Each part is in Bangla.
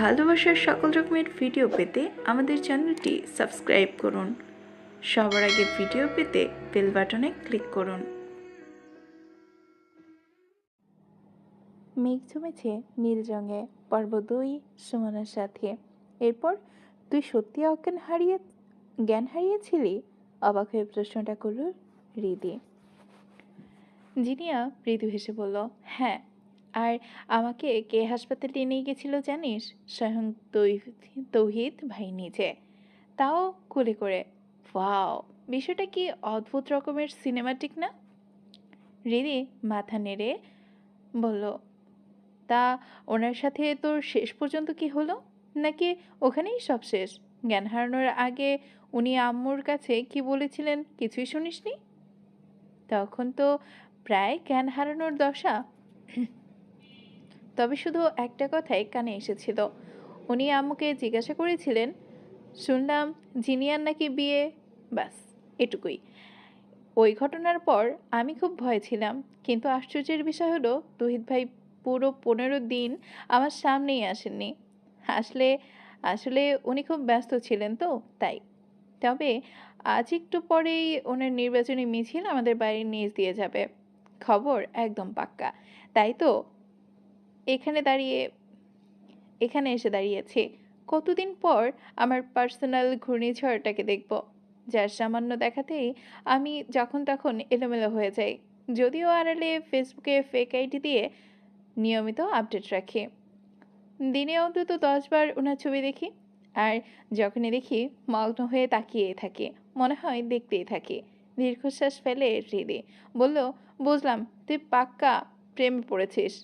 ভালোবাসার সকল রকমের ভিডিও পেতে আমাদের চ্যানেলটি সাবস্ক্রাইব করুন। সবার আগে ভিডিও পেতে বেল বাটনে ক্লিক করুন। মেঘ জমেছে নীল রঙে, পর্ব 2 সুমনার সাথে। এরপর তুই সত্যি জ্ঞান হারিয়েছিলি? অবাক হয়ে প্রশ্নটা করল হৃদি। জিনিয়া মৃদু হেসে বলল, হ্যাঁ। আর আমাকে কে হাসপাতালে নিয়ে গেছিল জানিস? স্বয়ং তৌহিদ ভাই নিজে, তাও কোলে করে। ওয়াও, বিষয়টা কি অদ্ভুত রকমের সিনেমাটিক না? হৃদি মাথা নেড়ে বলল, তা ওনার সাথে তোর শেষ পর্যন্ত কি হলো? নাকি ওখানেই সব শেষ? জ্ঞান হারানোর আগে উনি আম্মুর কাছে কি বলেছিলেন কিছুই শুনিসনি? তখন তো প্রায় জ্ঞান হারানোর দশা। তবে শুধু একটা কথাই কানে এসেছিল। উনি আম্মুকে জিজ্ঞাসা করেছিলেন, শুনলাম জিনিয়ার নাকি বিয়ে। ব্যাস, এটুকুই। ওই ঘটনার পর আমি খুব ভয় ছিলাম, কিন্তু আশ্চর্যের বিষয় হলো তৌহিদ ভাই পুরো 15 দিন আমার সামনেই আসেননি। আসলে আসলে উনি খুব ব্যস্ত ছিলেন তো তাই। তবে আজ একটু পরেই ওনার নির্বাচনী মিছিল আমাদের বাড়ির নিচ দিয়ে যাবে, খবর একদম পাক্কা। তাই তো এখানে এসে দাঁড়িয়েছি। কতদিন পর আমার পার্সোনাল ঘূর্ণিঝড়টাকে দেখব, যার সামান্য দেখাতেই আমি যখন তখন এলোমেলো হয়ে যাই। যদিও আড়ালে ফেসবুকে ফেক আইডি দিয়ে নিয়মিত আপডেট রাখি। দিনে অন্তত 10 বার ওনার ছবি দেখি, আর যখনই দেখি মগ্ন হয়ে তাকিয়ে থাকি, মনে হয় দেখতেই থাকি। দীর্ঘশ্বাস ফেলে হৃদে বলল, বুঝলাম তুই পাক্কা প্রেমে পড়েছিস।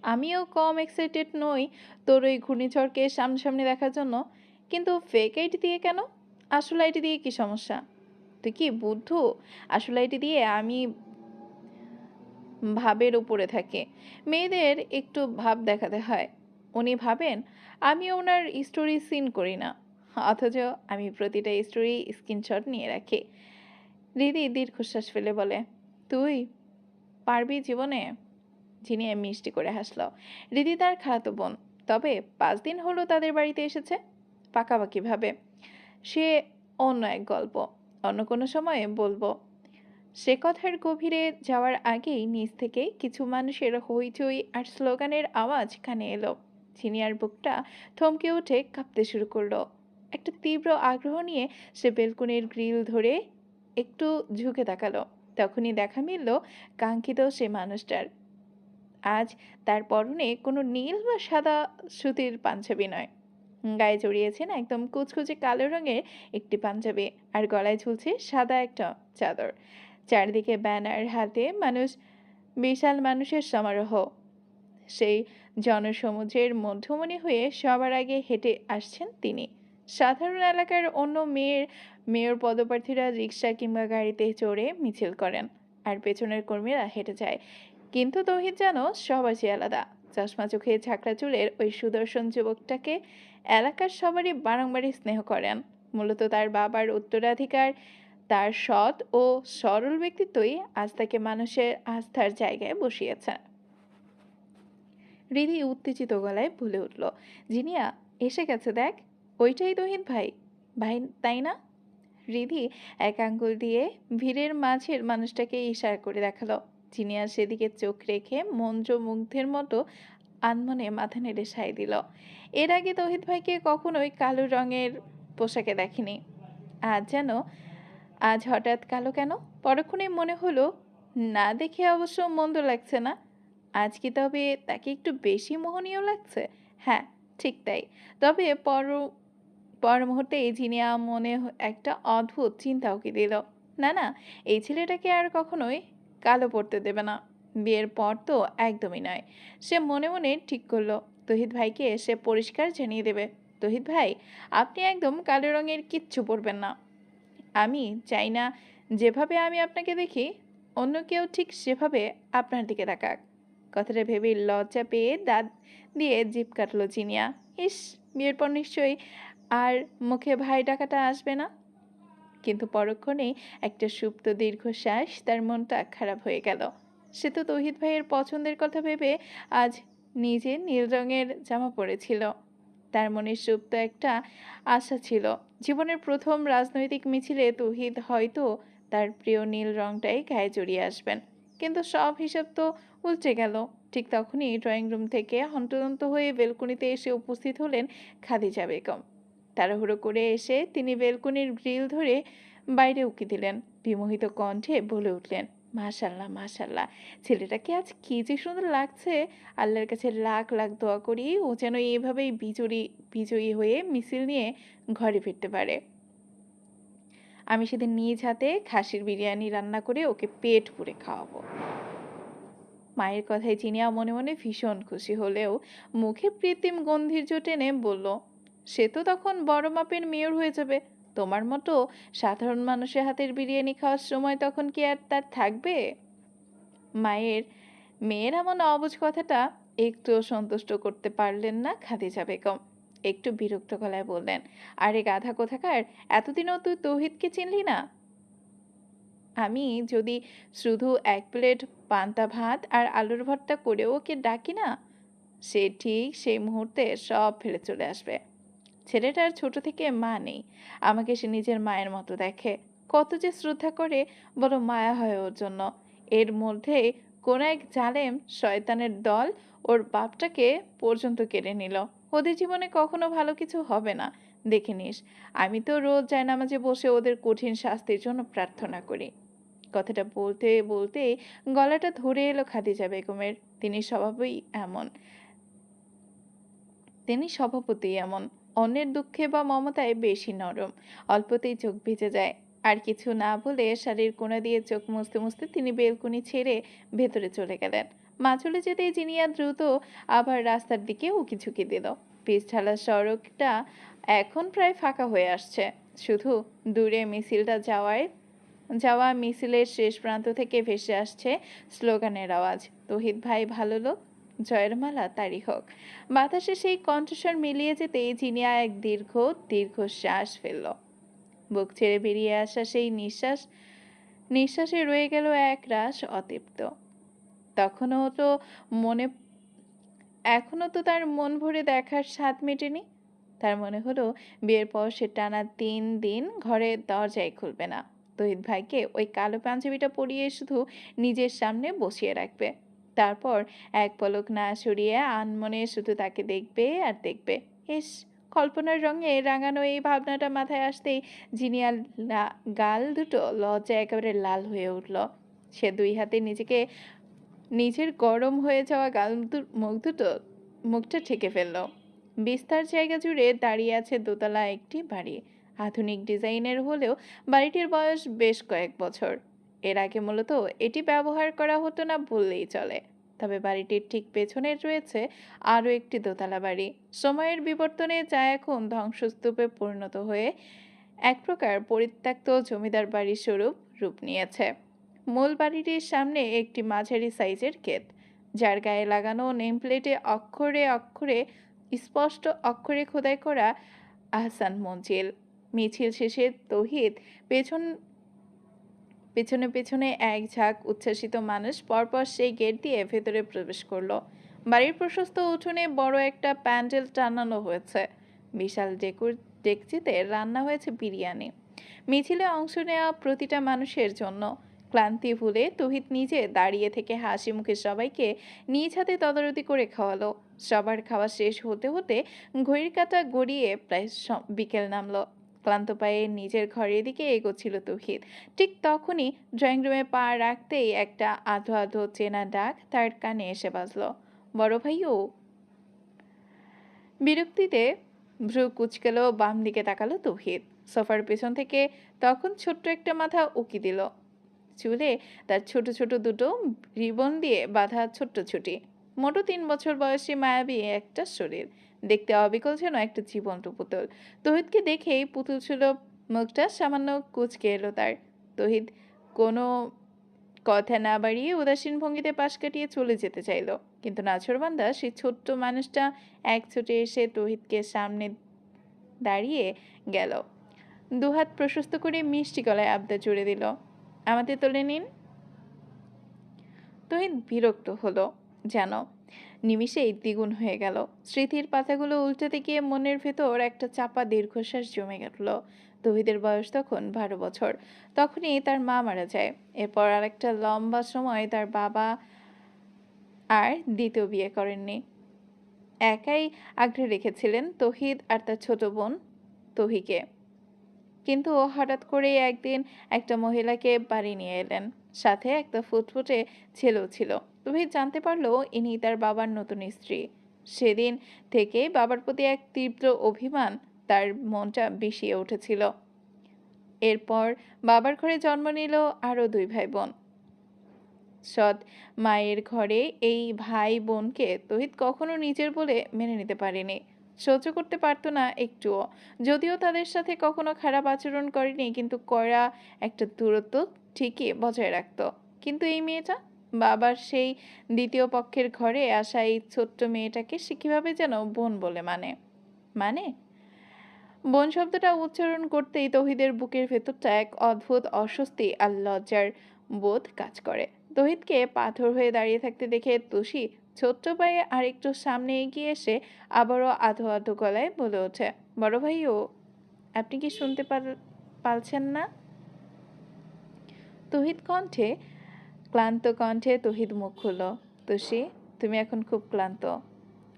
আমিও কম এক্সাইটেড নই তোর ওই ঘূর্ণিঝড়কে সামনাসামনি দেখার জন্য। কিন্তু ফেক আইডি দিয়ে কেন? আসল আইডি দিয়ে কি সমস্যা? তুই কি বুদ্ধু? আসল আইডি দিয়ে আমি ভাবের উপরে থাকে, মেয়েদের একটু ভাব দেখাতে হয়। উনি ভাবেন আমি ওনার স্টোরি সিন করি না, অথচ আমি প্রতিটা স্টোরি স্ক্রিনশট নিয়ে রাখি। দিদি দীর্ঘশ্বাস ফেলে বলে, তুই পারবি জীবনে? ঝিনিয়ে মিষ্টি করে হাসল। রিদি তার খালাতো বোন, তবে 5 দিন হলো তাদের বাড়িতে এসেছে। পাকাপাকিভাবে সে অন্য এক গল্প, অন্য কোনো সময়ে বলবো। সে কথার গভীরে যাওয়ার আগেই নিচ থেকে কিছু মানুষের হইচই আর স্লোগানের আওয়াজ কানে এলো। ঝিনিয়ার বুকটা থমকে উঠে কাঁপতে শুরু করলো। একটা তীব্র আগ্রহ নিয়ে সে বেলকনির গ্রিল ধরে একটু ঝুঁকে তাকালো। তখনই দেখা মিলল কাঙ্ক্ষিত সে মানুষটার। আজ তার পরনে কোনো নীল বা সাদা সুতির পাঞ্জাবি নয়, গায়ে জড়িয়েছেন একদম কুচকুচে কালো রঙের একটি পাঞ্জাবি, আর গলায় ঝুলছে সাদা একটা চাদর। চারদিকে ব্যানার হাতে মানুষ, বিশাল মানুষের সমারোহ। সেই জনসমুদ্রের মধ্যমণি হয়ে সবার আগে হেঁটে আসছেন তিনি। সাধারণ এলাকার অন্য মেয়র পদপ্রার্থীরা রিক্সা কিংবা গাড়িতে চড়ে মিছিল করেন, আর পেছনের কর্মীরা হেঁটে যায়। কিন্তু তৌহিদ যেন সবাই আলাদা। চশমা চোখে ঝাঁকড়া চুলের ওই সুদর্শন যুবকটাকে এলাকার সবারই বারংবারই স্নেহ করেন। মূলত তার বাবার উত্তরাধিকার, তার সৎ ও সরল ব্যক্তিত্বই আজ তাকে মানুষের আস্থার জায়গায় বসিয়েছে। হৃদি উত্তেজিত গলায় বলে উঠল, জিনিয়া এসে গেছে দেখ, ওইটাই তৌহিদ ভাই। ভাই তাই না? হৃদি এক আঙ্গুল দিয়ে ভিড়ের মাঝের মানুষটাকে ইশারা করে দেখালো। জিনিয়া সেদিকে চোখ রেখে মন্ত্রমুগ্ধের মতো আনমনে মাথা নেড়ে সায় দিল। এর আগে তৌহিদ ভাইকে কখনোই কালো রঙের পোশাকে দেখেনি। আজ হঠাৎ কালো কেন? পরক্ষণে মনে হলো, না দেখে অবশ্য মন্দ লাগছে না। আজ কি তবে তাকে একটু বেশি মোহনীয় লাগছে? হ্যাঁ, ঠিক তাই। তবে পর মুহূর্তে জিনিয়া মনে একটা অদ্ভুত চিন্তা উকি দিল। না না, এই ছেলেটাকে আর কখনোই কালো পড়তে দেবে না। বিয়ের পর তো একদমই নয়। সে মনে মনে ঠিক করলো, তহিদ ভাইকে সে পরিষ্কার জানিয়ে দেবে, তহিদ ভাই আপনি একদম কালো রঙের কিচ্ছু পরবেন না। আমি চাই না যেভাবে আমি আপনাকে দেখি অন্য কেউ ঠিক সেভাবে আপনার দিকে তাকাক। কথাটা ভেবে লজ্জা পেয়ে দাঁত দিয়ে জিভ কাটলো জিনিয়া। ইস, বিয়ের পর নিশ্চয়ই আর মুখে ভাই ডাকাটা আসবে না। কিন্তু পরক্ষণেই একটা সুপ্ত দীর্ঘশ্বাস তার মনটা খারাপ হয়ে গেল। সে তো তৌহিদ ভাইয়ের পছন্দের কথা ভেবে আজ নিজে নীল রঙের জামা পরেছিল। তার মনে সুপ্ত একটা আশা ছিল, জীবনের প্রথম রাজনৈতিক মিছিলে তৌহিদ হয়তো তার প্রিয় নীল রংটাই গায়ে জড়িয়ে আসবেন। কিন্তু সব হিসাব তো উল্টে গেল। ঠিক তখনই ড্রয়িং রুম থেকে হন্তদন্ত হয়ে বেলকনিতে এসে উপস্থিত হলেন খাদিজা বেগম। তাড়াহুড়ো করে এসে তিনি বেলকনির গ্রিল ধরে বাইরে উকি দিলেন। বিমোহিত কণ্ঠে বলে উঠলেন, মাশাল্লাহ মাশাল্লাহ, ছেলেটাকে আজ কি যে সুন্দর লাগছে। আল্লাহর কাছে লাখ লাখ দোয়া করি ও যেন এইভাবেই বিজয়ী হয়ে মিছিল নিয়ে ঘরে ফিরতে পারে। আমি সেদিন নিজ হাতে খাসির বিরিয়ানি রান্না করে ওকে পেট পুরে খাওয়াবো। মায়ের কথায় জিনিয়া মনে মনে ভীষণ খুশি হলেও মুখে কৃত্রিম গম্ভীর্য টেনে বলল, সে তো তখন বড় মাপের মেয়র হয়ে যাবে। তোমার মতো সাধারণ মানুষের হাতের বিরিয়ানি খাওয়ার সময় তখন কি আর তার থাকবে? মায়ের মেয়ের এমন অবুঝ কথাটা একটুও সন্তুষ্ট করতে পারলেন না খাদিজা বেগম। একটু বিরক্ত গলায় বললেন, আরে গাধা কোথাকার, এতদিনও তুই তৌহিদকে চিনলি না? আমি যদি শুধু এক প্লেট পান্তা ভাত আর আলুর ভর্তা করেও ওকে ডাকি না, সে ঠিক সেই মুহূর্তে সব ফেলে চলে আসবে। ছেলেটার ছোট থেকে মা নেই, আমাকে সে নিজের মায়ের মতো দেখে। কত যে শ্রদ্ধা করে, বড় মায়া হয় ওর জন্য। এর মধ্যে কোন এক জালেম শয়তানের দল ওর বাপটাকে পর্যন্ত কেড়ে নিল। ওদের জীবনে কখনো ভালো কিছু হবে না, দেখে নিস। আমি তো রোজ জায়নামাজে বসে ওদের কঠিন শাস্তির জন্য প্রার্থনা করি। কথাটা বলতে বলতে গলাটা ধরে এলো খাদিজা বেগমের। এমন তিনি স্বভাবতই এমন, অন্যের দুঃখে বা মমতায় বেশি নরম। অল্পতেই চোখ ভিজে যায়। আর কিছু না বলে শাড়ির কোণা দিয়ে চোখ মুছতে মুছতে তিনি বেলকনি ছেড়ে ভেতরে চলে গেলেন। মা চলে যেতেই জিনিয়া দ্রুত আবার রাস্তার দিকে উকি ঝুঁকি দিল। পিচ ঢালা সড়কটা এখন প্রায় ফাঁকা হয়ে আসছে। শুধু দূরে যাওয়া মিছিলের শেষ প্রান্ত থেকে ভেসে আসছে স্লোগানের আওয়াজ, তৌহিদ ভাই ভালো লোক, জয়ের মালা তারই হোক। বাতাসে সেই কণ্ঠস্বর মিলিয়ে যেতেই জিনিয়া এক দীর্ঘ দীর্ঘ শ্বাস ফেলল। বুক ছেড়ে বেরিয়ে আসা সেই নিঃশ্বাসে রয়ে গেল এক রাশ অতৃপ্ত। তখনও তো মনে এখনো তো তার মন ভরে দেখার স্বাদ মেটেনি। তার মনে হলো বিয়ের পর সে টানা 3 দিন ঘরের দরজাই খুলবে না। তহিদ ভাইকে ওই কালো পাঞ্জাবিটা পরিয়ে শুধু নিজের সামনে বসিয়ে রাখবে। তারপর এক পলক না সরিয়ে আনমনে শুধু তাকে দেখবে আর দেখবে। ইস, কল্পনার রঙে রাঙানো এই ভাবনাটা মাথায় আসতেই জিনিয়ার গাল দুটো লজ্জা একেবারে লাল হয়ে উঠল। সে দুই হাতে নিজের গরম হয়ে যাওয়া মুখটা ঢেকে ফেলল। বিস্তার জায়গা জুড়ে দাঁড়িয়ে আছে দোতলা একটি বাড়ি। আধুনিক ডিজাইনের হলেও বাড়িটির বয়স বেশ কয়েক বছর। এর আগে মূলত এটি ব্যবহার করা হতো না বললেই চলে। তবে বাড়িটির ঠিক পেছনে রয়েছে আরও একটি দোতলা বাড়ি। সময়ের বিবর্তনে যা এখন ধ্বংসস্তূপে পরিণত হয়ে এক প্রকার পরিত্যক্ত জমিদার বাড়ির রূপ নিয়েছে। মূল বাড়িটির সামনে একটি মাঝারি সাইজের গেট, যার গায়ে লাগানো নেমপ্লেটে অক্ষরে অক্ষরে স্পষ্ট অক্ষরে খোদাই করা আহসান মঞ্জিল। মিছিল শেষে তৌহিদ পেছনে পেছনে এক ঝাঁক উচ্ছ্বাসিত মানুষ পরপর সেই গেট দিয়ে ভেতরে প্রবেশ করলো। বাড়ির প্রশস্ত উঠোনে বড় একটা প্যান্ডেল টানানো হয়েছে। বিশাল ডেকচিতে রান্না হয়েছে বিরিয়ানি। মিছিলে অংশ নেওয়া প্রতিটা মানুষের জন্য। ক্লান্তি ভুলে তৌহিদ নিজে দাঁড়িয়ে থেকে হাসি মুখে সবাইকে নিজ হাতে তদারতি করে খাওয়ালো। সবার খাওয়া শেষ হতে হতে ঘড়ির কাঁটা গড়িয়ে প্রায় বিকেল নামলো। ক্লান্ত পায়ে নিজের ঘরের দিকে এগোচ্ছিল তৌহিদ। ঠিক তখনই ড্রয়িং রুমে পা রাখতেই একটা আধো আধো চেনা ডাক তার কানে এসে বাজলো, বড় ভাইও। বিরক্তিতে ভ্রু কুঁচকালো, বাম দিকে তাকালো তৌহিদ। সোফার পেছন থেকে তখন ছোট্ট একটা মাথা উকি দিল। চুলে তার ছোট ছোট দুটো রিবন দিয়ে বাঁধা ছোট্ট ছুটি। মোটো 3 বছর বয়সী মায়াবী একটা শরীর, দেখতে অবিকল যেন একটা জীবন্ত পুতুল। তৌহিদকে দেখেই পুতুল ছিল মুখটা সামান্য কুঁচকে এলো তার। তৌহিদ কোনো কথা না বাড়িয়ে উদাসীন ভঙ্গিতে পাশ কাটিয়ে চলে যেতে চাইল, কিন্তু নাছোড়বান্দা সেই ছোট্ট মানুষটা এক ছুটে এসে তৌহিদকে সামনে দাঁড়িয়ে গেল। দুহাত প্রশস্ত করে মিষ্টি গলায় আবদার জুড়ে দিল, আমাদের তুলে নিন। তৌহিদ বিরক্ত হলো যেন। নিমিষেই দ্বিগুণ হয়ে গেল। স্মৃতির পাতাগুলো উল্টাতে গিয়ে মনের ভেতর একটা চাপা দীর্ঘশ্বাস জমে গেল। তৌহিদের বয়স তখন 12 বছর। তখনই তার মা মারা যায়। এরপর আরেকটা লম্বা সময় তার বাবা আর দ্বিতীয় বিয়ে করেননি। একাই আগলে রেখেছিলেন তৌহিদ আর তার ছোট বোন তৌহিকে। কিন্তু হঠাৎ করেই একদিন একটা মহিলাকে বাড়ি নিয়ে এলেন, সাথে একটা ফুটফুটে ছেলেও ছিল। তৌহিদ জানতে পারলো ইনি তার বাবার নতুন স্ত্রী। সেদিন থেকে বাবার প্রতি এক তীব্র অভিমান তার মনটা বিষিয়ে উঠেছিল। এরপর বাবার ঘরে জন্ম নিল আরো 2 ভাই বোন। সৎ মায়ের ঘরে এই ভাই বোনকে তৌহিদ কখনো নিজের বলে মেনে নিতে পারেনি, সহ্য করতে পারতো না একটুও। যদিও তাদের সাথে কখনো খারাপ আচরণ করেনি, কিন্তু কড়া একটা দূরত্ব ঠিকই বজায় রাখতো। কিন্তু এই মেয়েটা, বাবার সেই দ্বিতীয় পক্ষের ঘরে আসা এই ছোট্ট মেয়েটাকে সে কিভাবে যেন বোন বলে মানে বোন শব্দটা উচ্চারণ করতেই তৌহিদের বুকের ভেতরটা এক অদ্ভুত অস্বস্তি আর লজ্জার বোধ কাজ করে। তৌহিদকে পাথর হয়ে দাঁড়িয়ে থাকতে দেখে তুষি ছোট্ট পায়ে আর একটু সামনে এগিয়ে এসে আবারও আধো আধো গলায় বলে ওঠে, বড় ভাইও, আপনি কি শুনতে পারছেন না? তৌহিদ কণ্ঠে ক্লান্ত কণ্ঠে তৌহিদ মুখ খুলল। তুষি, তুমি এখন খুব ক্লান্ত।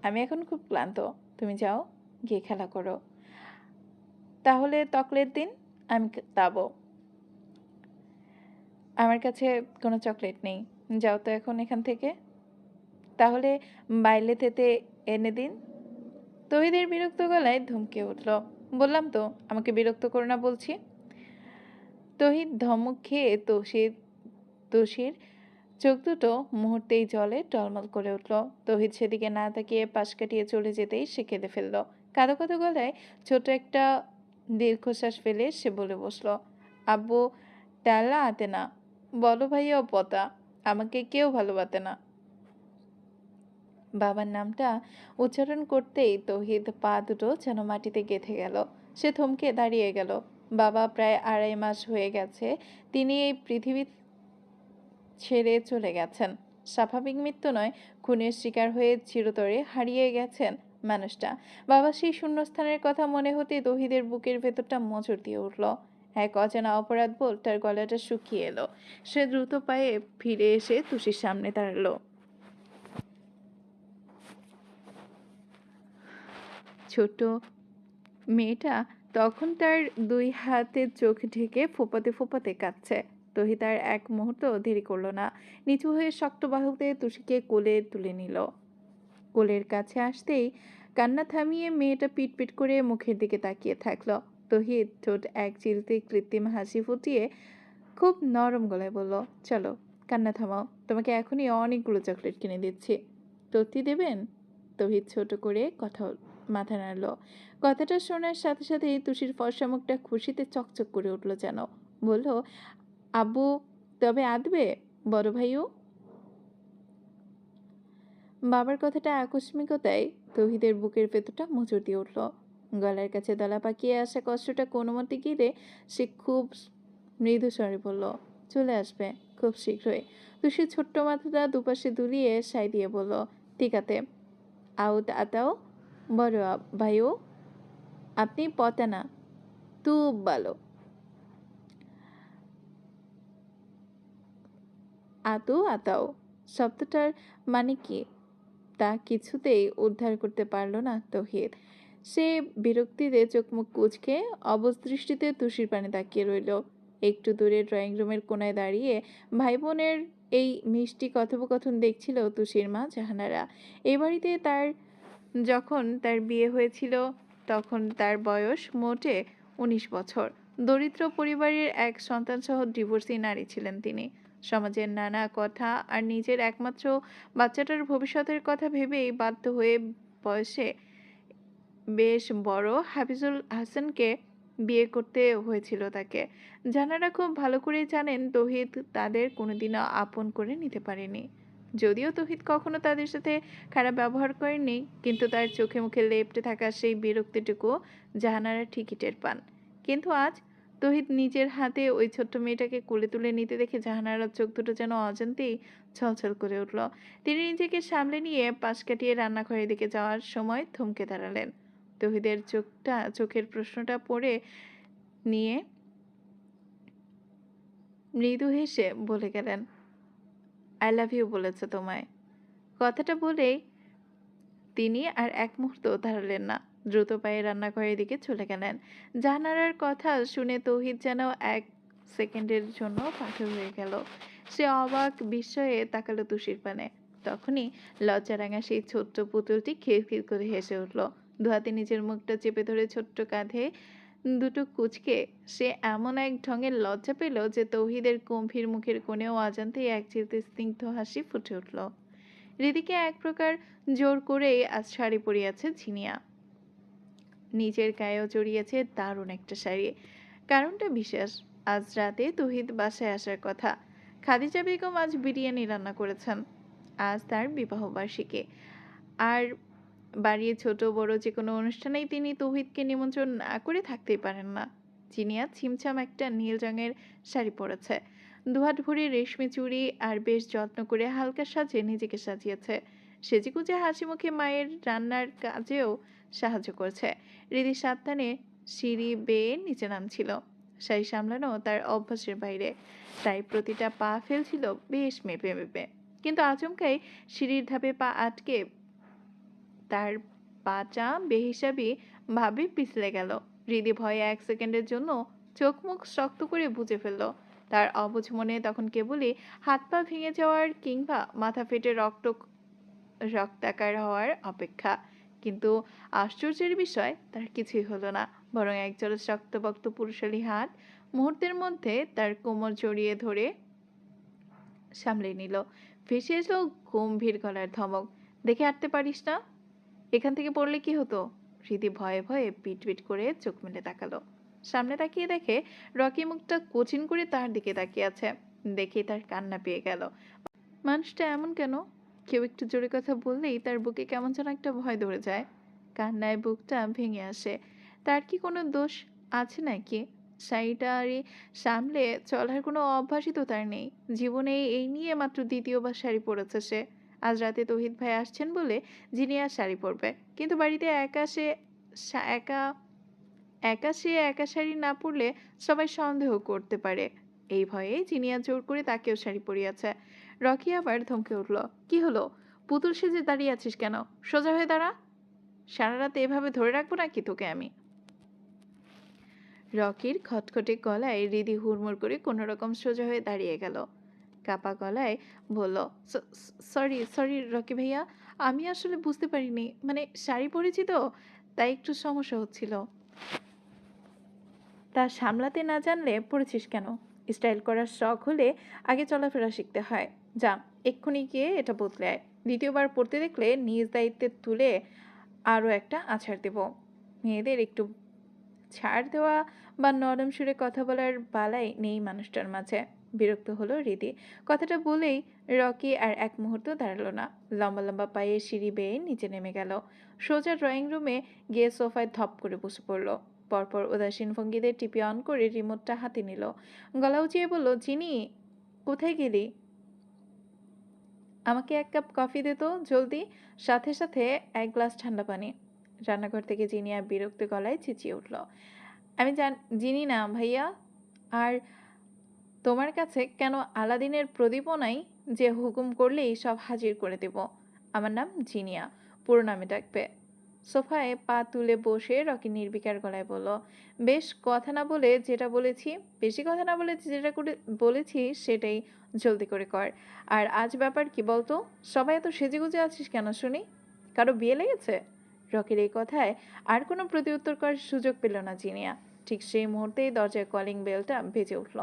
আমি এখন খুব ক্লান্ত। তুমি যাও, গিয়ে খেলা করো। তাহলে তকলের দিন আমি তাবো। আমার কাছে কোনো চকলেট নেই। যাও তো এখন এখান থেকে। তাহলে বাইলে থেকে এনে দিন। তৌহিদের বিরক্ত গলায় ধমকে উঠল, বললাম তো আমাকে বিরক্ত করো না বলছি। তৌহিদ ধমক খেয়ে তুষির চোখ দুটো মুহূর্তেই জলে টলমল করে উঠল। তৌহিদ সেদিকে না তাকিয়ে পাশ কাটিয়ে চলে যেতেই সে কেঁদে ফেলল। কাঁদো কাঁদো গলায় ছোট একটা দীর্ঘশ্বাস ফেলে সে বলে বসল, আব্বু তেলা আতে না, বলো ভাইয়া পতা, আমাকে কেউ ভালোবাসে না। বাবার নামটা উচ্চারণ করতেই তৌহিদ পা দুটো যেন মাটিতে গেঁথে গেল। সে থমকে দাঁড়িয়ে গেল। বাবা প্রায় 2.5 মাস হয়ে গেছে তিনি এই পৃথিবী ছেড়ে চলে গেছেন। স্বাভাবিক মৃত্যু নয়, খুনের শিকার হয়ে চিরতরে হারিয়ে গেছেন মানুষটা। বাবা সেই শূন্যস্থানের কথা মনে হতে তৌহিদের বুকের ভেতরটা মোচড় দিয়ে উঠল। এক অজানা অপরাধ বোধ তার গলাটা শুকিয়ে এলো। সে দ্রুত পায়ে ফিরে এসে তুষির সামনে দাঁড়ালো। ছোট মেয়েটা তখন তার 2 হাতের চোখ ঢেকে ফোঁপাতে ফোঁপাতে কাঁদছে। তৌহিদ আর এক মুহূর্ত দেরি করল না। নিচু হয়ে শক্ত বাহুতে তুষিকে কোলে তুলে নিল। কোলের কাছে আসতেই কান্না থামিয়ে মেয়েটা পিটপিট করে মুখের দিকে তাকিয়ে থাকলো। তৌহিদ ঠোঁট এক চিলতে কৃত্রিম হাসি ফুটিয়ে খুব নরম গলায় বলল, চলো কান্না থামাও, তোমাকে এখনই অনেকগুলো চকলেট কিনে দিচ্ছি। তত্তি দেবেন? তৌহিদ ছোট করে মাথা নাড়ল। কথাটা শোনার সাথে সাথেই তুষির ফর্সা মুখটা খুশিতে চকচক করে উঠল যেন। বলল, আব্বু তবে আদবে বড় ভাইও? বাবার কথাটা আকস্মিকতায় তৌহিদের বুকের ভেতরটা মোচড় দিয়ে উঠল। গলার কাছে দলা পাকিয়ে আসা কষ্টটা কোনো মতে গিলে সে খুব মৃদু স্বরে বলল, চলে আসবে খুব শীঘ্রই। তুষি ছোট্ট মাথাটা দুপাশে দুলিয়ে সাই দিয়ে বলল, ঠিক আছে আউত আতাও বড় ভাইও, আপনি পতা না, তুব ভালো। আতু আতাও শব্দটার মানে কি তা কিছুতেই উদ্ধার করতে পারল না তৌহিদ। সে বিরক্তিতে চোখ মুখ কুঁচকে অবশ দৃষ্টিতে তুষির পানে তাকিয়ে রইল। একটু দূরে ড্রয়িং রুমের কোনায় দাঁড়িয়ে ভাই বোনের এই মিষ্টি কথোপকথন দেখছিল তুষির মা জাহানারা। এই বাড়িতে যখন তার বিয়ে হয়েছিল তখন তার বয়স মোটে 19 বছর। দরিদ্র পরিবারের এক সন্তানসহ ডিভোর্সি নারী ছিলেন তিনি। সমাজের নানা কথা আর নিজের একমাত্র বাচ্চাটার ভবিষ্যতের কথা ভেবেই বাধ্য হয়ে বয়সে বেশ বড় হাফিজুল হাসানকে বিয়ে করতে হয়েছিল তাকে। জানারা খুব ভালো করে জানেন তৌহিদ তাদের কোনোদিনও আপন করে নিতে পারেনি। যদিও তৌহিদ কখনো তাদের সাথে খারাপ ব্যবহার করেনি, কিন্তু তার চোখে মুখে লেপ্টে থাকা সেই বিরক্তিটুকু জাহানারা ঠিকই টের পান। কিন্তু আজ তহিদ নিজের হাতে ওই ছোট্ট মেয়েটাকে কোলে তুলে নিতে দেখে জাহানারার চোখ দুটো যেন অজান্তেই ছলছল করে উঠল। তিনি নিজেকে সামলে নিয়ে পাশ কাটিয়ে রান্নাঘরের দিকে যাওয়ার সময় থমকে দাঁড়ালেন। তহিদের চোখের প্রশ্নটা পড়ে নিয়ে মৃদু হেসে বলে গেলেন, আই লাভ ইউ বলেছে তোমায়। কথাটা বলেই তিনি আর এক মুহূর্ত দাঁড়ালেন না, দ্রুত পায়ে রান্নাঘরের দিকে চলে গেলেন। জাহানারার কথা শুনে তৌহিদ যেন এক সেকেন্ডের জন্য পাথর হয়ে গেল। সে অবাক বিস্ময়ে তাকালো তুষির পানে। তখনই লজ্জারাঙা সেই ছোট্ট পুতুলটি খিলখিল করে হেসে উঠল। দুহাতে নিজের মুখটা চেপে ধরে ছোট্ট কাঁধে দুটো কুঁচকে সে এমন এক ঢঙের লজ্জা পেল যে তৌহিদের গম্ভীর মুখের কোণেও অজান্তেই এক চিলতে স্নিগ্ধ হাসি ফুটে উঠল। হৃদিকে এক প্রকার জোর করেই আজ শাড়ি পরিয়াছে ঝিনিয়া। নিজের গায়েও জড়িয়েছে দারুণ একটা শাড়ি। কারণটা বিশেষ। আজ রাতে তৌহিদ বাসায় আসার কথা। খাদিজা বেগম আজ বিরিয়ানি রান্না করেছেন। আজ তার বিবাহবার্ষিকী। আর বাড়ির ছোট বড় যে কোনো অনুষ্ঠানেই তিনি তৌহিদকে নিমন্ত্রণ না করে থাকতেই পারেন না। জিনিয়া ছিমছাম একটা নীল রঙের শাড়ি পরেছে। দুহাত ভরে রেশমি চুড়ি আর বেশ যত্ন করে হালকা সাজে নিজেকে সাজিয়েছে। সেজেগুজে হাসি মুখে মায়ের রান্নার কাজেও সাহায্য করছে। হৃদি সাবধানে সিঁড়ি বেয়ে নিচে নামছিল। শাড়ি সামলানো তার অভ্যাসের বাইরে, তাই প্রতিটা পা ফেলছিল বেশ মেপে মেপে। কিন্তু আচমকাই সিঁড়ির ধাপে পা আটকে তার পাটা বেহিসাবি ভাবে পিছলে গেল। হৃদি ভয়ে এক সেকেন্ডের জন্য চোখ মুখ শক্ত করে বুজে ফেলল। তার অবুঝ মনে তখন কেবলই হাত পা ভেঙে যাওয়ার কিংবা মাথা ফেটে রক্তাকার হওয়ার অপেক্ষা। কিন্তু আশ্চর্যের বিষয় তার কিছুই হলো না, বরং একজোড় শক্তপোক্ত পুরুষালী হাত মুহূর্তের মধ্যে তার কোমর জড়িয়ে ধরে সামলে নিল। ভেসে এলো গম্ভীর গলার ধমক, দেখে হাঁটতে পারিস না? এখান থেকে পড়লে কি হতো? হৃদি ভয়ে ভয়ে পিট করে চোখ মেলে তাকালো। সামনে তাকিয়ে দেখে রকি মুখটা কোচিন করে তার দিকে তাকিয়ে আছে। দেখে তার কান্না পেয়ে গেল। মানুষটা এমন কেন? কেউ একটু জোরে কথা বললেই তার বুকে কেমন যেন একটা ভয় ধরে যায়। কান্নায় বুকটা ভেঙে আসে। তার কি কোনো দোষ আছে নাকি? শাড়িটারি সামলে চলার কোনো অভ্যাসই তো তার নেই। জীবনে এই নিয়ে মাত্র দ্বিতীয়বার শাড়ি পরেছে সে। আজ রাতে তৌহিদ ভাই আসছেন বলে জিনিয়া শাড়ি পরবে, কিন্তু বাড়িতে একা একা শাড়ি না পরলে সবাই সন্দেহ করতে পারে। এই ভয়ে জিনিয়া জোর করে তাকেও শাড়ি পরিয়েছে। রকি আবার ধমকে উঠল, কি হলো? পুতুল সেজে দাঁড়িয়ে আছিস কেন? সোজা হয়ে দাঁড়া। সারা রাত এভাবে ধরে রাখবো নাকি তোকে আমি? রকির খটখটে গলায় হৃদি হুড়মুড় করে কোনো রকম সোজা হয়ে দাঁড়িয়ে গেল। কাপা গলায় বলল, সরি সরি রকি ভাইয়া, আমি আসলে বুঝতে পারিনি, মানে শাড়ি পরেছি তো, তাই একটু সমস্যা হচ্ছিল। তা সামলাতে না জানলে পড়েছিস কেন? স্টাইল করার শখ হলে আগে চলাফেরা শিখতে হয়। যা, এক্ষুনি গিয়ে এটা বদলে আয়। দ্বিতীয়বার পড়তে দেখলে নিজ দায়িত্বে তুলে আরও একটা আছাড় দেব। মেয়েদের একটু ছাড় দেওয়া বা নরম সুরে কথা বলার বালাই নেই মানুষটার মাঝে। বিরক্ত হলো হৃদি। কথাটা বলেই রকি আর এক মুহূর্ত দাঁড়ালো না। লম্বা লম্বা পায়ে সিঁড়ি বেয়ে নিচে নেমে গেল। সোজা ড্রয়িং রুমে গিয়ে সোফায় ধপ করে বসে পড়ল। পরপর উদাসীন ভঙ্গিতে টিপি অন করে রিমোটটা হাতে নিল। গলা উঁচিয়ে বলল, চিনি, কোথায় গেলি? আমাকে এক কাপ কফি দে তো জলদি, সাথে সাথে এক গ্লাস ঠান্ডা পানি। রান্নাঘর থেকে জিনিয়া বিরক্ত গলায় চেঁচিয়ে উঠল, আমি চিনি না ভাইয়া। আর তোমার কাছে কেন আলাদিনের প্রদীপও নাই যে হুকুম করলেই সব হাজির করে দেব? আমার নাম জিনিয়া, পুরো নামে ডাকবে। সোফায় পা তুলে বসে রকি নির্বিকার গলায় বলল, বেশ কথা না বলে যেটা বলেছি, বেশি কথা না বলে যেটা করে বলেছি সেটাই জলদি করে কর। আর আজ ব্যাপার কি বলতো? সবাই এত সেজেগুজে আছিস কেন শুনি? কারো বিয়ে লেগেছে? রকির এই কথায় আর কোনো প্রতিউত্তর করার সুযোগ পেল না জিনিয়া। ঠিক সেই মুহূর্তেই দরজায় কলিং বেলটা বেজে উঠল।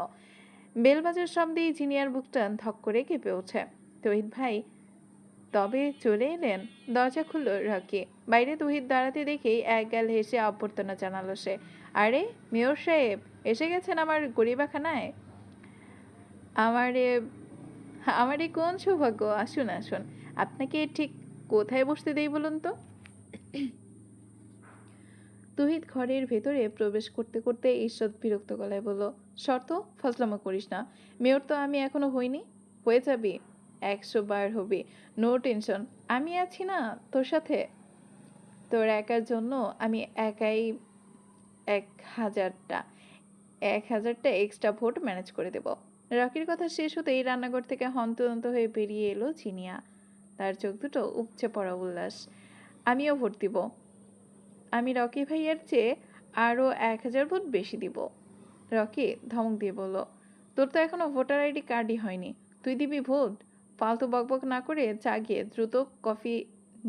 বেল বাজার শব্দেই জিনিয়ার বুকটা ধক করে কেঁপে ওঠে। তৌহিদ ভাই তবে চলে এলেন? দরজা খুলল রকি। বাইরে তৌহিদ দাঁড়াতে দেখেই একগাল হেসে অভ্যর্থনা জানালো সে, আরে মেয়র সাহেব এসে গেছেন আমার গরিবাখানায়। আমারে আমারে কোন সৌভাগ্য! আসুন আসুন, আপনাকে ঠিক কোথায় বসতে দেই বলুন তো? তুহিত ঘরের ভেতরে প্রবেশ করতে করতে ঈষৎ বিরক্ত গলায় বলল, শর্ত, ফজলামো করিস না। মেয়র তো আমি এখনো হইনি। হয়ে যাবি, 100 বার হবি। নো টেনশন, আমি আছি না তোর সাথে। তোর একার জন্য আমি একাই 1000টা 1000টা এক্সট্রা ভোট ম্যানেজ করে দেব। রকির কথা শেষ হতেই রান্নাঘর থেকে হন্তদন্ত হয়ে বেরিয়ে এলো জিনিয়া। তার চোখ দুটো উপচে পড়া উল্লাস। আমিও ভোট দিব। আমি রকি ভাইয়ের চেয়ে আরও 1000 ভোট বেশি দিব। রকি ধমক দিয়ে বলল, তোর তো এখনো ভোটার আইডি কার্ডই হয়নি, তুই দিবি ভোট? ফালতু বকবক না করে চা গিয়ে দ্রুত কফি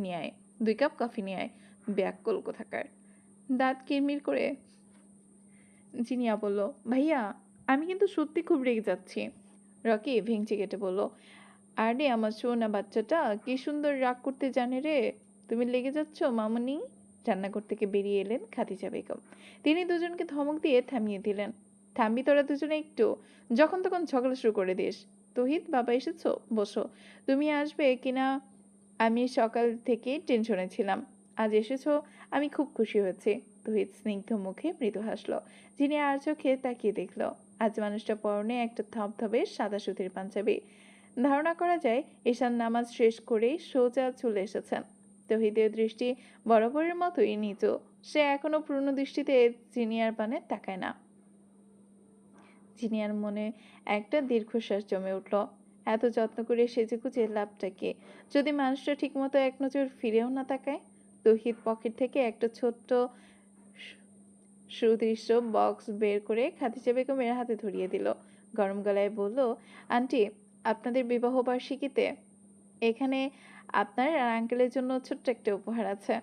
নিয়ে আয়, 2 কাপ কফি নিয়ে আয়, ব্যাককল কোথাকার। দাঁত কিরমির করে জিনিয়া বলল, ভাইয়া আমি কিন্তু সত্যি খুব রেগে যাচ্ছি। রকি ভেঙচি কেটে বলল, আরে আমার সোনা বাচ্চাটা কি সুন্দর রাগ করতে জানে রে। তুমি লেগে যাচ্ছ মামুনি। রান্নাঘর থেকে বেরিয়ে এলেন খাদিজা বেগম। তিনি দুজনকে ধমক দিয়ে থামিয়ে দিলেন, থামবি তোরা দুজনে একটু, যখন তখন ঝগড়া শুরু করে দিস। তহিদ, বাবা এসেছো, বসো। তুমি আসবে কিনা আমি সকাল থেকে টেনশনে ছিলাম, আজ এসেছো, আমি খুব খুশি হয়েছি। তহিদ স্নিগ্ধ মুখে মৃদু হাসলো। যিনি আর চোখে তাকিয়ে দেখলো, আজ মানুষটা পরনে একটা ধবধবে সাদা সুতির পাঞ্জাবি। ধারণা করা যায় ঈশান নামাজ শেষ করেই সোজা চলে এসেছেন। তহিদের দৃষ্টি বরাবরের মতোই নিচু। সে এখনো পূর্ণ দৃষ্টিতে জিনিয়ার পানে তাকায় না। জিনিয়ার মনে একটা দীর্ঘশ্বাস জমে উঠল। এত যত্ন করে সেজেগুজে লাভটা কি, যদি মানুষটা ঠিকমতো এক নজর ফিরেও না তাকায়? তহিদ পকেট থেকে একটা ছোট্ট সুদৃশ্য বক্স বের করে খাদিজা বেগমের হাতে ধরিয়ে দিল। গরম গলায় বলল, আন্টি, আপনাদের বিবাহ বার্ষিকীতে এখানে আপনার আর আঙ্কেলের জন্য ছোট্ট একটা উপহার আছে।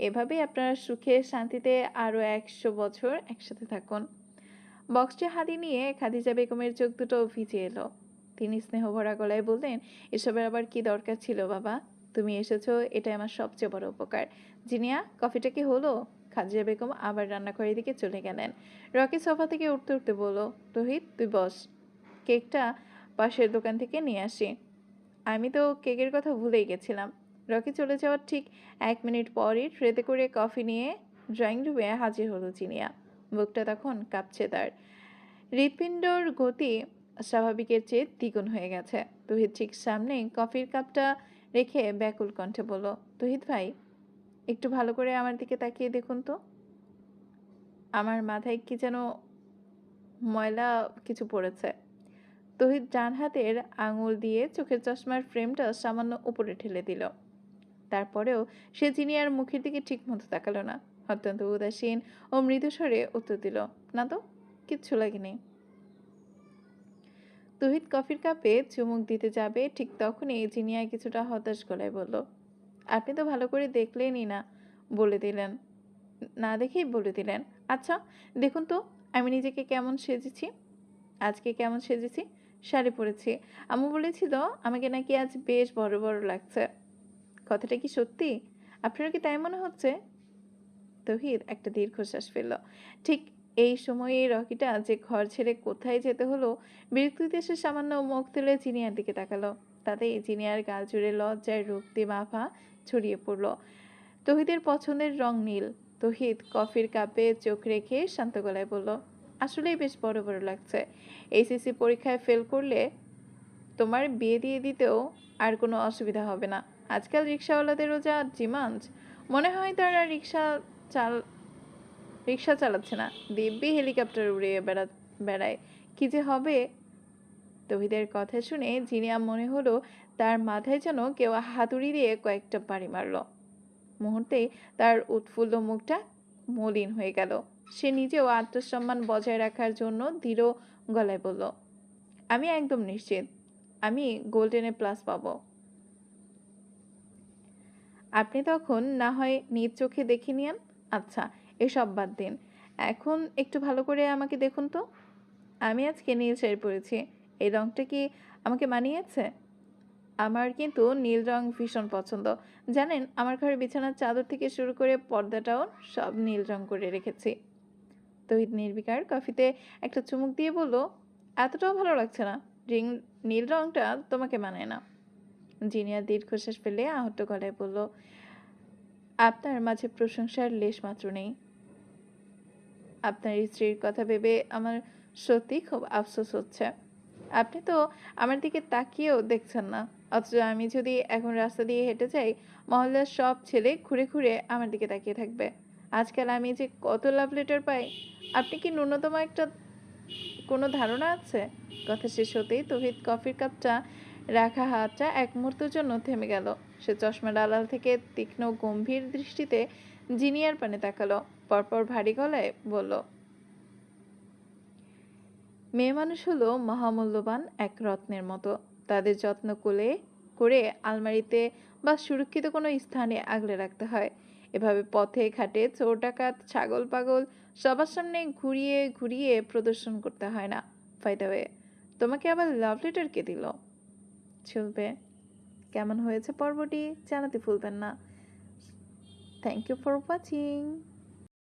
এভাবেই আপনারা সুখে শান্তিতে আরো 100 বছর একসাথে থাকুন। বক্সটি হাতে নিয়ে খাদিজা বেগমের চোখ দুটো ভিজে এলো। তিনি স্নেহভরা গলায় বললেন, এসবের আবার কি দরকার ছিল বাবা? তুমি এসেছো, এটাই আমার সবচেয়ে বড় উপকার। জিনিয়া, কফিটা কি হলো? খাদিজা বেগম আবার রান্নাঘরের দিকে চলে গেলেন। রকি সোফা থেকে উঠতে উঠতে বলল, তহিদ তুই বস, কেকটা পাশের দোকান থেকে নিয়ে আসি। আমি তো কেকের কথা ভুলেই গেছিলাম। রকি চলে যাওয়ার ঠিক 1 মিনিট পরই ট্রেতে করে কফি নিয়ে ড্রয়িং রুমে হাজির হলো জিনিয়া। বুকটা তখন কাঁপছে তার। হৃৎপিণ্ডর গতি স্বাভাবিকের চেয়ে দ্বিগুণ হয়ে গেছে। তহিদ ঠিক সামনে কফির কাপটা রেখে ব্যাকুল কণ্ঠে বলল, তহিদ ভাই, একটু ভালো করে আমার দিকে তাকিয়ে দেখুন তো। আমার মাথায় কি যেন ময়লা কিছু পড়েছে। তহিদ ডান হাতের আঙুল দিয়ে চোখের চশমার ফ্রেমটা সামান্য উপরে ঠেলে দিল। তারপরেও সে জিনিয়ার মুখের দিকে ঠিক মতো তাকালো না। অত্যন্ত উদাসীন ও মৃদু স্বরে উত্তর দিল, না তো, কিচ্ছু লাগেনি। তহিদ কফির কাপে চুমুক দিতে যাবে, ঠিক তখনই জিনিয়া কিছুটা হতাশ গলায় বলল, আপনি তো ভালো করে দেখলেনই না, বলে দিলেন, না দেখেই বলে দিলেন। আচ্ছা দেখুন তো আমি নিজেকে কেমন সেজেছি। আজকে কেমন সেজেছি? শাড়ি পরেছি। আম্মু বলেছিল আমাকে নাকি আজ বেশ বড় বড় লাগছে। কথাটা কি সত্যি? আপনার কি তাই মনে হচ্ছে? তহিদ একটা দীর্ঘশ্বাস ফেলল। ঠিক এই সময়ে রকিটা যে ঘর ছেড়ে কোথায় যেতে হলো, বিরক্তিতে সে সামান্য মুখ তুলে জিনিয়ার দিকে তাকালো। তাতেই জিনিয়ার গাল জুড়ে লজ্জায় রক্তি মাখা ছড়িয়ে পড়ল। তহিদের পছন্দের রং নীল। তহিদ কফির কাপে চোখ রেখে শান্ত গলায় বলল, আসলেই বেশ বড় বড় লাগছে। এইচএসসি পরীক্ষায় ফেল করলে তোমার বিয়ে দিয়ে দিতেও আর কোনো অসুবিধা হবে না। আজকাল রিক্সাওয়ালাদেরও যা ডিমান্ড, মনে হয় তারা চাল রিক্সা চালাচ্ছে না, দিব্যি হেলিকপ্টার উড়িয়ে বেড়ায়। কি যে হবে। তহিদের কথা শুনে জিনিয়া মনে হলো তার মাথায় যেন কেউ হাতুড়ি দিয়ে কয়েকটা বাড়ি মারল। মুহূর্তেই তার উৎফুল্ল মুখটা মলিন হয়ে গেল। সে নিজেও আত্মসম্মান বজায় রাখার জন্য দৃঢ় গলায় বলল, আমি একদম নিশ্চিত আমি গোল্ডেন+ পাবো। আপনি তখন না হয় নিজ চোখে দেখে নিয়েন। আচ্ছা এসব বাদ দিন, এখন একটু ভালো করে আমাকে দেখুন তো। আমি আজকে নীল শাড়ি পরেছি, এই রংটা কি আমাকে মানিয়েছে? আমার কিন্তু নীল রং ভীষণ পছন্দ। জানেন, আমার ঘরের বিছানার চাদর থেকে শুরু করে পর্দাটাও সব নীল রং করে রেখেছি। তহিদ নির্বিকার কফিতে একটা চুমুক দিয়ে বলল, এতটাও ভালো লাগছে না, নীল রংটা তোমাকে মানায় না। জিনিয়া দীর্ঘশ্বাস ফেলে আহত গলায় বলল, আপনার মাঝে প্রশংসার লেশমাত্র নেই। আপনার স্ত্রীর কথা ভেবে আমার সত্যিই খুব আফসোস হচ্ছে। আপনি তো আমার দিকে তাকিয়েও দেখছেন না। অথচ আমি যদি এখন রাস্তা দিয়ে হেঁটে যাই, মহল্লার সব ছেলে ঘুরে, ঘুরে আমার দিকে তাকিয়ে থাকবে। আজকাল আমি যে কত লাভ লেটার পাই, আপনি কি ন্যূনতম একটা কোনো ধারণা আছে? কথা শেষ হতেই তৌহিদ কফির কাপটা রাখা হাতটা এক মুহূর্তের জন্য থেমে গেল। সে চশমার আড়াল থেকে তীক্ষ্ণ গম্ভীর দৃষ্টিতে জিনিয়ার পানে তাকালো। পরপর ভারী গলায় বলল, মেয়ে মানুষ হলো মহামূল্যবান এক রত্নের মতো। তাদের যত্ন করে আলমারিতে বা সুরক্ষিত কোনো স্থানে আগলে রাখতে হয়। এভাবে পথে ঘাটে চোর ডাকাত ছাগল পাগল সবার সামনে ঘুরিয়ে ঘুরিয়ে প্রদর্শন করতে হয় না। ফায়দা হয়ে তোমাকে আবার লাভ লেটার কে দিল? চলবে। কেমন হয়েছে পর্বটি জানাতে ভুলবেন না। Thank you for watching.